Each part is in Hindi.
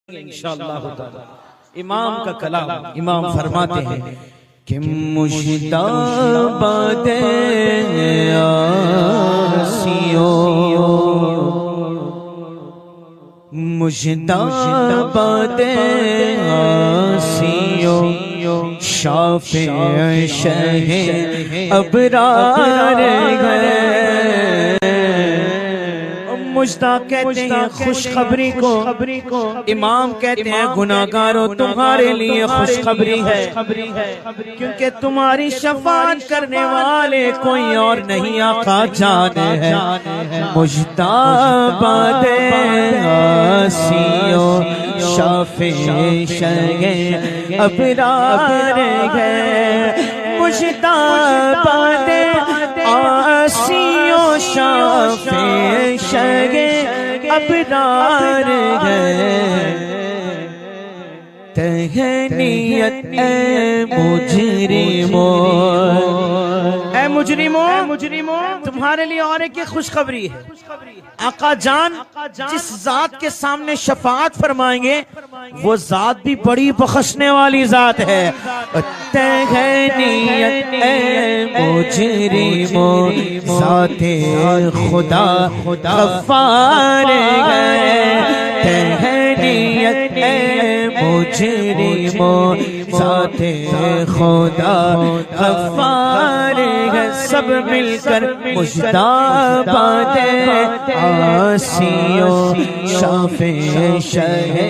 इंशाअल्लाह ताला। इमाम का कलाम, इमाम फरमाते हैं कि मुश्ताबादे आसियो, मुश्ताबादे आसियो, शाफे शहे अबरार गए। मुश्ता कहते हैं खुशखबरी को, इमाम कहते हैं गुनाहगारों तुम्हारे लिए खुशखबरी है, क्योंकि तुम्हारी शफाअत करने वाले कोई और नहीं आका जान है। मुश्ताबादे आसियो शाफे शगे अबरार है। मुश्ताबादे आसियो शाफे शगे अबरार है। तहनीयत ए मुजरिमो, ए मुजरिमो तुम्हारे लिए और एक खुशखबरी है। आका जान जिस जात के सामने शफाअत फरमाएंगे वो जात भी बड़ी बख्शने वाली जात है। तहनीयत ए मुजरिमो ज़ाते खुदा गफ्फार है। तहनीयत ए मुजरिमो ज़ाते खुदा गफ्फार है। सब मिलकर मुश्ताबादे आसियो शाफे शहे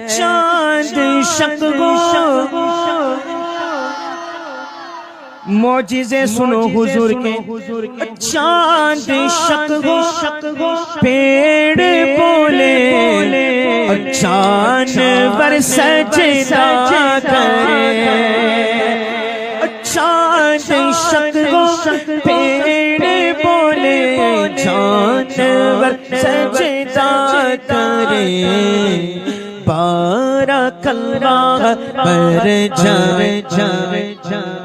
चांद शक्को मौजिज़े सुनो हुजूर के। चांद शक्को पेड़ बोले, जानवर सजदा करे। चांद शक्को पेड़ बोले, जानवर सजदा करे। बारकल्लाह मर जाए,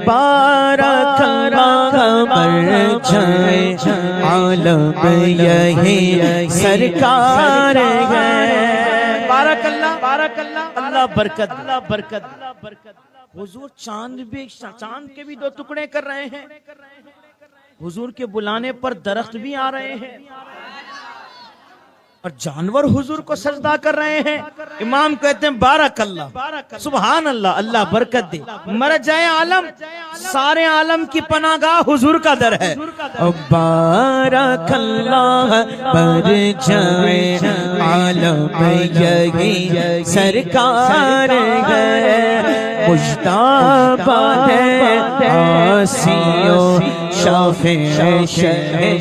बारकल्लाह मर जाए। आलम यही सरकार है। बारकल्लाह अल्लाह बरकत, अल्लाह बरकत। हुजूर चांद के भी दो टुकड़े कर रहे हैं। हुजूर के बुलाने पर दरख्त भी आ रहे हैं और जानवर हुजूर को सजदा कर रहे हैं। इमाम कहते हैं बारकल्लाह, सुभान अल्लाह, अल्लाह बरकत दे। मर जाए आलम, सारे आलम की पनागाह हुजूर का दर है। बारकल्लाह मर जाए आलम यही सरकार है। मुश्ताबादे आसियो शाफे शहे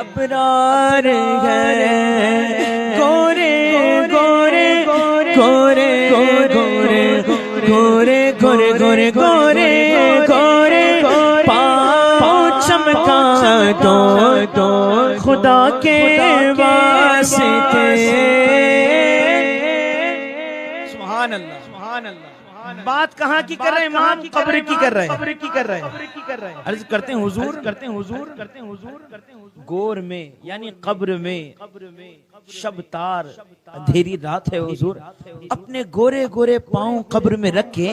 अबरार है। गोरे गोरे गोरे गोरे गोरे गोरे गोरे गोरे गोरे पाँव चमका दो खुदा के वास्ते। सुभान अल्लाह, सुभान अल्लाह। बात कहाँ की कर रहे हैं इमाम? कब्र की कर रहे हैं। अर्ज करते हैं हुजूर, गोर में यानी कब्र में शबतार अंधेरी रात है हुजूर। अपने गोरे गोरे पांव कब्र में रख के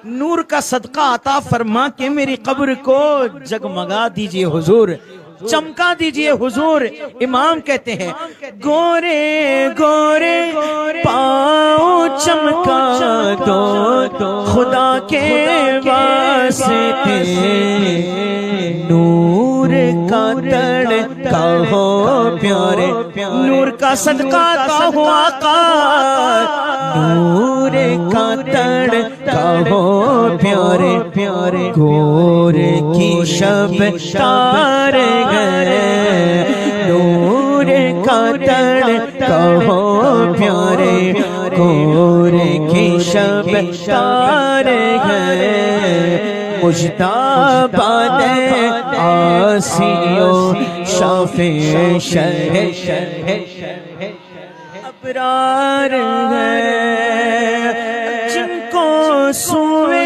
नूर का सदका अता फरमा के मेरी कब्र को जगमगा दीजिए हुजूर, चमका दीजिए हुजूर। इमाम कहते हैं गोरे गोरे पाँव चमका दो खुदा के वास्ते। नूर का तड़का हो प्यारे, नूर का सदका का हो आका। नूर का तड़का हो प्यारे प्यारे, गोर की शबतार गए। नूर का तड़का हो प्यारे, गोर की शबतार गए। मुश्ताबादे आसियो शाफे शहे अबरार है। जिनको सुए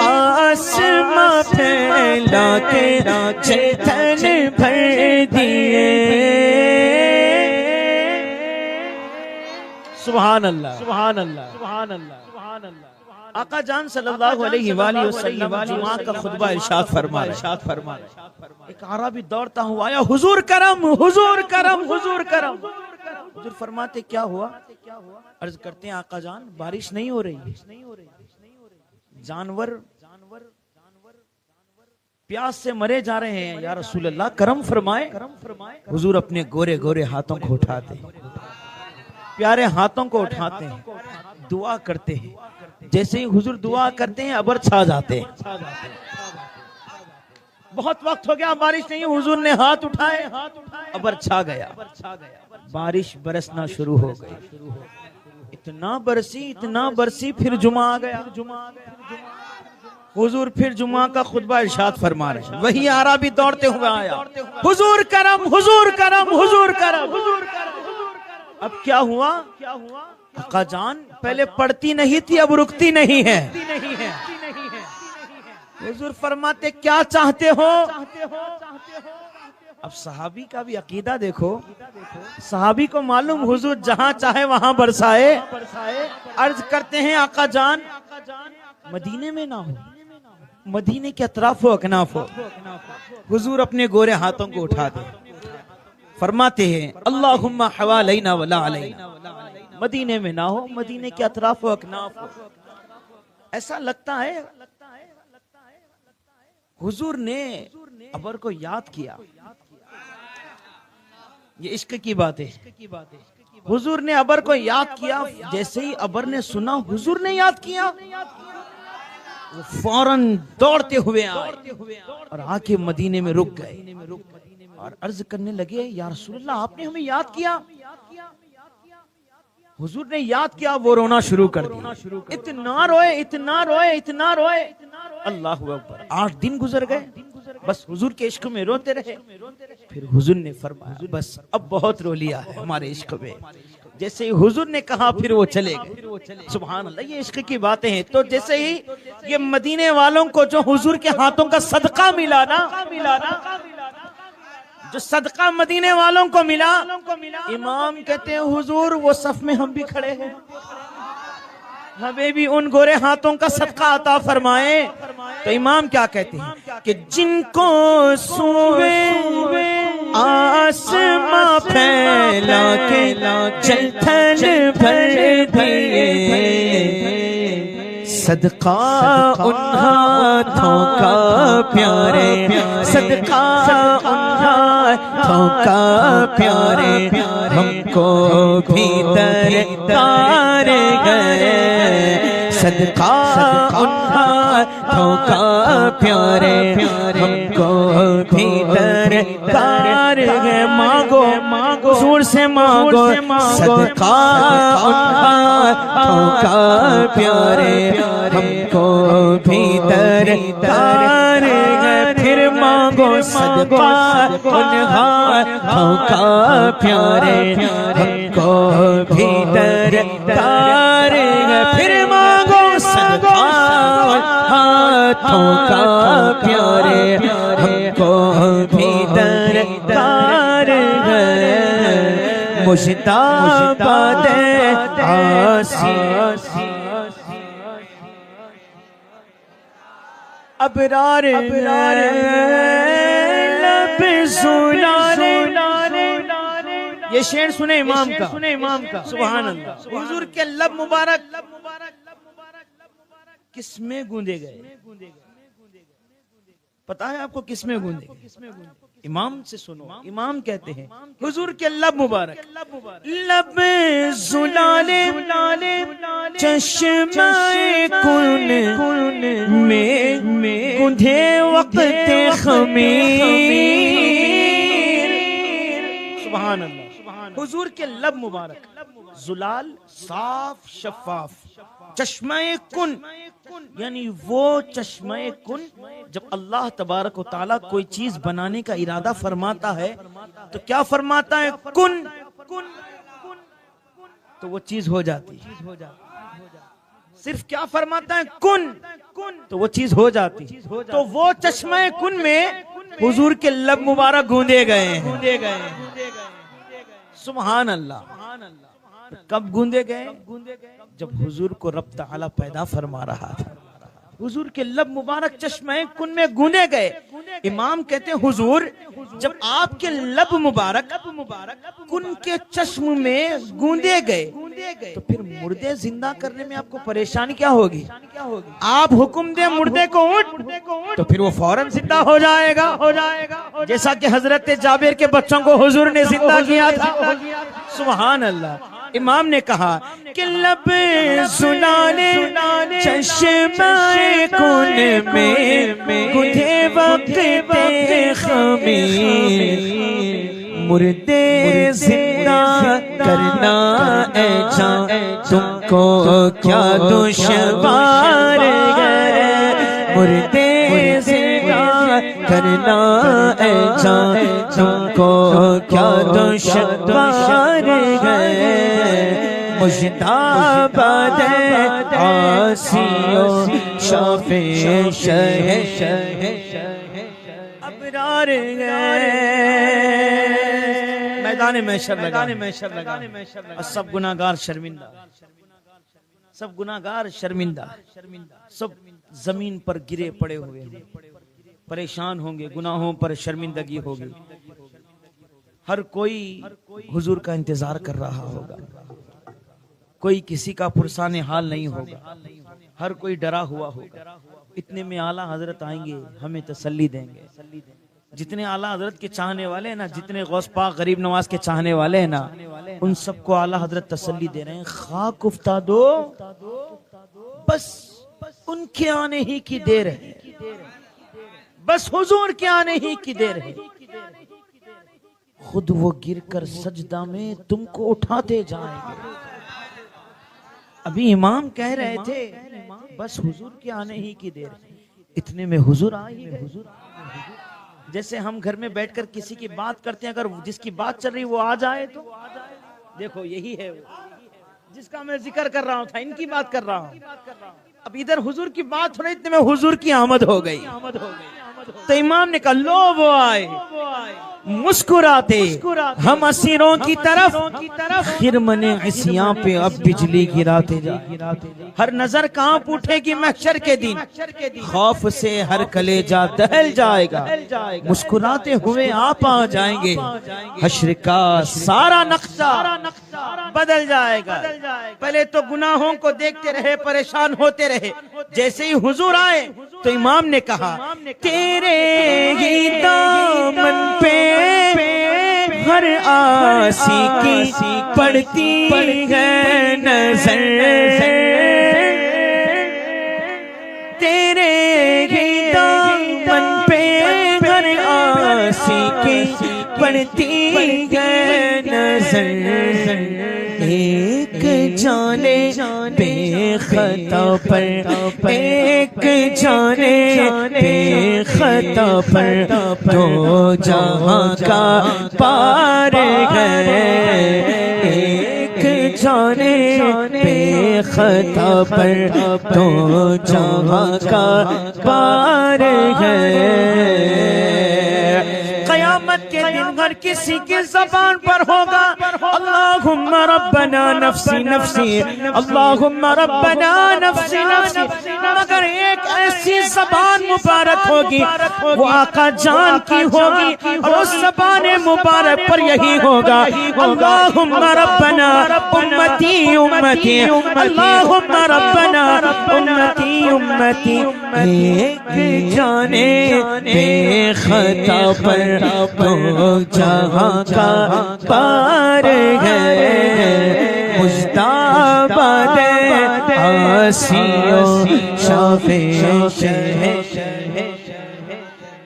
आसमां फैला के चेतन भर दिए। सुभान अल्लाह, सुभान अल्लाह, सुभान अल्लाह, सुभान अल्लाह। आका जान सल्लल्लाहु अलैहि वसल्लम जुमा का खुतबा इरशाद फरमा रहे। एक आराबी दौड़ता हुआ आया, हुजूर करम, हुजूर करम, हुजूर करम। हुजूर फरमाते क्या हुआ? अर्ज करते हैं आका जान बारिश नहीं हो रही, जानवर प्यास से मरे जा रहे हैं, या रसूल अल्लाह करम फरमाए। हुजूर अपने गोरे गोरे हाथों को उठाते हैं, प्यारे हाथों को उठाते हैं, दुआ करते हैं। जैसे ही हुजूर दुआ करते हैं अबर छा जाते हैं। बहुत वक्त हो गया बारिश नहीं, हुजूर ने हाथ उठाए, अबर छा गया, बारिश बरसना शुरू हो गई। इतना बरसी फिर जुमा आ गया। हुजूर फिर जुमा का खुतबा इरशाद फरमा रहे। वही आराबी दौड़ते हुए आया, हुजूर करम, हुजूर करम, हुजूर करम। अब क्या हुआ? आका जान पहले पढ़ती नहीं थी, अब रुकती नहीं है। हुजूर फरमाते क्या चाहते हो? अब सहाबी का भी अकीदा देखो, सहाबी को मालूम हुजूर जहां चाहे वहां बरसाए। अर्ज करते हैं आका जान मदीने में ना हो, मदीने के अतराफ अकनाफ हो। हुजूर अपने गोरे हाथों को उठा दे, फरमाते हैं अल्लाहुम्मा हवालैना वला अलैना। मदीने में ना हो, मदीने के अतराफ अकनाफ हो। ऐसा लगता है हुजूर ने अबर को याद किया। ये इश्क की बात है। हुजूर ने अबर को याद किया। जैसे ही अबर ने सुना हुजूर ने याद किया, वो फौरन दौड़ते हुए आए और आके मदीने में रुक गए और अर्ज करने लगे या रसूलल्लाह आपने हमें याद किया। हुजूर ने याद किया, वो रोना शुरू कर दिया। इतना रोए, इतना रोए, इतना रोए, अल्लाह अकबर। 8 दिन गुजर गए, बस हुजूर के इश्क में रोते रहे। फिर हुजूर ने फरमाया बस अब बहुत रो लिया है हमारे इश्क में। जैसे ही हुजूर ने कहा फिर वो चले गए। सुभान अल्लाह, ये इश्क की बातें हैं। तो जैसे ही ये मदीने वालों को जो हुजूर के हाथों का सदका मिला ना, जो सदका मदीने वालों को मिला, इमाम कहते हैं हुजूर वो सफ में हम भी खड़े हैं, हमें भी उन गोरे हाथों का सदका अता फरमाए। तो इमाम क्या कहते हैं कि जिनको सूबे आसमां फैला के जलथल भर दिए, सदका उन हाथों का प्यारे, सदका उन हाथों का प्यारे, हमको भी दरकार गए। सदका उन हाथों का प्यारे, हमको भी दरकार है। मांगो मांगो जोर से मांगो, सदका उन हाथों का प्यारे, हमको भी दरकार है। फिर मांगो सदका उन हाथों का प्यारे, हमको भी दरकार है। फिर मांगो सदका उन हाथों का प्यारे, हमको भी दरकार है। मुश्ताबाद आसी अबरार लब सुनाने। ये शेर सुने इमाम का, सुभान अल्लाह। हुजूर के लब मुबारक किसमें गूंदे गए? पता है आपको किसमें गूंदे गए? इमाम से सुनो। इमाम कहते हैं हुजूर के लब मुबारक, लब जुलाले चश्मे कुन में गूंधे वक्त खमीर। सुभान अल्लाह। हुजूर के लब मुबारक, जुलाल साफ शफाफ, चश्मे कुन यानी वो चश्मे कुन। जब अल्लाह तबारक व तआला कोई चीज बनाने का इरादा फरमाता है तो क्या फरमाता है? कुन, तो वो चीज हो जाती है। सिर्फ क्या फरमाता है? कुन, तो वो चीज हो जाती। तो वो चश्मे कुन में हुजूर के लब मुबारक गूंदे गए हैं। सुभान अल्लाह। कब गूंदे गए? जब हुजूर को रब ताला पैदा फरमा रहा था, हुजूर के लब मुबारक चश्मे कुन में गूंदे गए। इमाम कहते हैं हुजूर जब आपके लब मुबारक कुन के चश्म में गूंदे गए तो फिर मुर्दे जिंदा करने में आपको परेशानी क्या होगी? आप हुक्म दे मुर्दे को उठ तो फिर वो फौरन जिंदा हो जाएगा, जैसा कि हजरत जाबिर के बच्चों को हुजूर ने जिंदा किया था। सुभान अल्लाह। इमाम ने कहा कि लब सुनाने चश्मे कुन में गुधे वक्त खमीर, मुर्दे जिंदा करना ऐ जान तुमको क्या दुश्वार है, मुर्दे जिंदा करना ऐ जान तुमको क्या दुश्वार है। मुश्ताबाद आसियो शाफे अबरार मैदान महशर लगा, सब गुनाहगार शर्मिंदा, सब गुनाहगार शर्मिंदा, सब जमीन पर गिरे पड़े हुए परेशान होंगे, गुनाहों पर शर्मिंदगी होगी। हर कोई हुजूर का इंतजार कर रहा होगा, कोई किसी का पुरसाने हाल नहीं होगा, हर कोई डरा हुआ होगा। इतने में आला हजरत आएंगे, हमें तसल्ली देंगे। जितने आला हजरत के चाहने वाले हैं ना, जितने गौस पाक गरीब नवाज के चाहने वाले हैं ना, उन सबको आला हजरत तसल्ली दे रहे हैं। खाक उफ्ता दो, बस उनके आने ही की देर है, बस हुजूर के आने ही की देर है। खुद वो गिरकर सजदा में तुमको उठाते जाएंगे। अभी इमाम कह रहे थे बस हुजूर के आने ही की देर है, इतने में हुजूर आ ही गए। जैसे हम घर में बैठकर किसी की बात करते हैं, अगर जिसकी बात चल रही वो आ जाए तो देखो यही है वो जिसका मैं जिक्र कर रहा था, इनकी बात कर रहा हूँ। अब इधर हुजूर की बात हो रही, इतने में हुजूर की आमद हो गई। तो इमाम ने कहा लो वो आए मुस्कुराते हम असीरों की तरफ, खिरमने इसियां पे अब बिजली गिराते जा। हर नजर कांप उठेगी महशर के दिन, खौफ से हर कलेजा दहल जाएगा, मुस्कुराते हुए आप आ जाएंगे। हश्र का सारा नक्शा बदल जाएगा। पहले तो गुनाहों को देखते रहे, परेशान होते रहे, जैसे ही हुजूर आए तो इमाम ने कहा तेरे ही दामन पे हर आसी की पड़ती है नजर, तेरे ही दामन पे हर आसी की पड़ती है नजर। एक जाने बेखता पर, एक जाने बेखता पर, दो जहां का पार है। एक जाने बेखता पर, दो जहां का पार है। क़यामत के दिन हर किसी की ज़बान पर होगा अल्लाहुम्मा रब्बना नफ्सी नफ्सी, अल्लाहुम्मा रब्बना नफ्सी नफ्सी, मगर एक ऐसी ज़बान मुबारक होगी वो आका जान की होगी, और उस ज़बान मुबारक पर यही होगा अल्लाहुम्मा रब्बना उम्मती उम्मती, अल्लाहुम्मा रब्बना उम्मती उम्मती। एक जाने बेखता पर तो जहां का पार है। मुश्ताबाद आसियो शाफे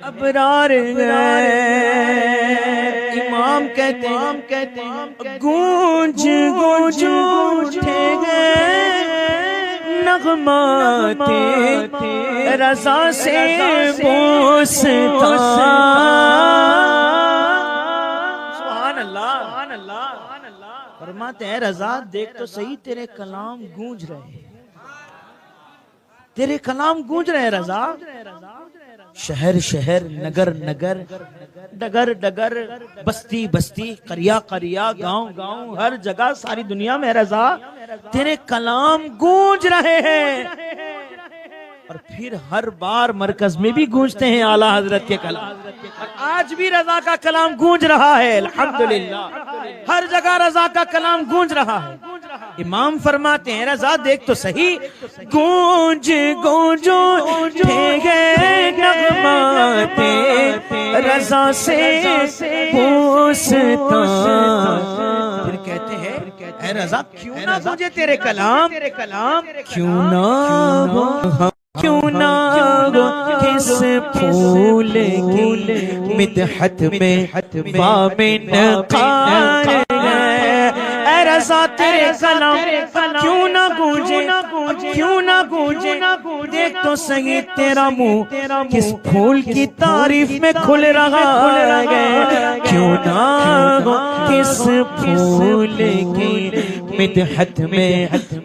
अबरार इमाम कहते गूंज गूंज उठे गए नगमाते रज़ा से बोसता। फरमाते हैं रज़ा देख तो सही तेरे कलाम गूंज रहे, तेरे कलाम गूंज रहे रज़ा। शहर शहर नगर नगर डगर डगर, बस्ती बस्ती, करिया करिया, गांव गांव, हर जगह सारी दुनिया में रजा तेरे कलाम गूंज रहे हैं। और फिर हर बार मरकज में भी गूंजते हैं आला हजरत के कलाम। और आज भी रजा का कलाम गूंज रहा है अल्हम्दुलिल्लाह, हर जगह रजा का कलाम गूंज रहा है। इमाम फरमाते हैं रजा देख तो सही, गूंज गूंजो नगमाते रजा से पूछता। फिर कहते हैं ऐ रजा क्यों ना गूंजे तेरे कलाम, क्यों ना हो, क्यों ना हो किस फूल की मिदहत में वामिन कार है। रजा तेरे कलाम क्यों ना गूंजे, क्यों ना गूंजे, देख तो सही तेरा मुंह किस फूल की तारीफ में खुल रहा है। क्यों ना हो किस फूल की मिदहत में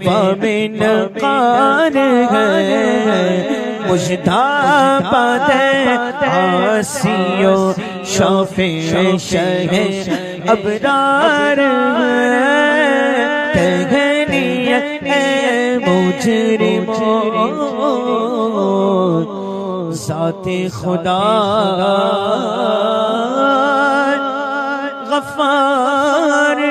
वामिन कार है। मुजदाबाद आसियो शाफे शहे अबरार तगनियत मुजरिमो ज़ाते खुदा गफ्फार